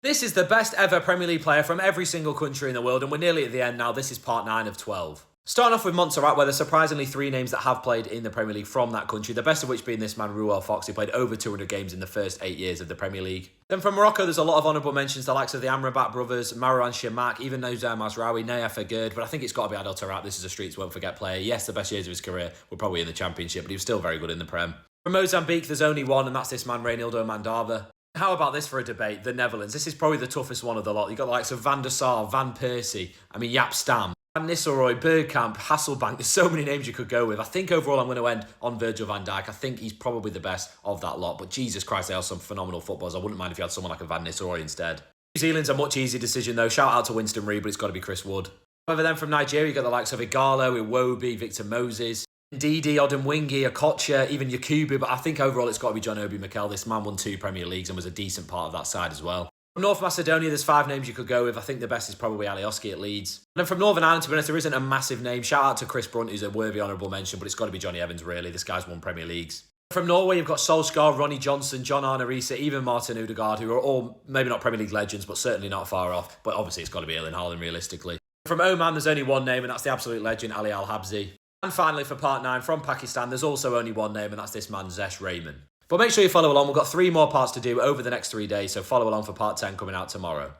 This is the best ever Premier League player from every single country in the world, and we're nearly at the end now. This is part 9 of 12. Starting off with Montserrat, where there's surprisingly 3 names that have played in the Premier League from that country, the best of which being this man, Ruel Fox, who played over 200 games in the first 8 years of the Premier League. Then from Morocco, there's a lot of honourable mentions, the likes of the Amrabat brothers, Marouane Chamakh, even Nozar Mazraoui, Naya Fagerd, but I think it's got to be Adel Taarabt. This is a streets won't forget player. Yes, the best years of his career were probably in the Championship, but he was still very good in the Prem. From Mozambique, there's only one, and that's this man, Reynildo Mandava. How about this for a debate? The Netherlands. This is probably the toughest one of the lot. You've got the likes of Van der Sar, Van Persie, Jaap Stam, Van Nistelrooy, Bergkamp, Hasselbank. There's so many names you could go with. I think overall I'm going to end on Virgil van Dijk. I think he's probably the best of that lot. But Jesus Christ, they are some phenomenal footballers. I wouldn't mind if you had someone like a Van Nistelrooy instead. New Zealand's a much easier decision though. Shout out to Winston Reid, but it's got to be Chris Wood. However, then from Nigeria, you've got the likes of Igalo, Iwobi, Victor Moses, Ndidi, Odemwingie, Okocha, even Yakubu, but I think overall it's got to be John Obi Mikel. This man won 2 Premier Leagues and was a decent part of that side as well. From North Macedonia, there's 5 names you could go with. I think the best is probably Alioski at Leeds. And then from Northern Ireland, to be honest, there isn't a massive name. Shout out to Chris Brunt, who's a worthy honourable mention, but it's got to be Johnny Evans, really. This guy's won Premier Leagues. From Norway, you've got Solskjaer, Ronnie Johnson, John Arne Riise, even Martin Odegaard, who are all maybe not Premier League legends, but certainly not far off. But obviously it's got to be Erling Haaland, realistically. From Oman, there's only one name, and that's the absolute legend, Ali Al-Habsi. And finally, for part 9, from Pakistan, there's also only one name, and that's this man, Zesh Rehman. But make sure you follow along. We've got 3 more parts to do over the next 3 days, so follow along for part 10 coming out tomorrow.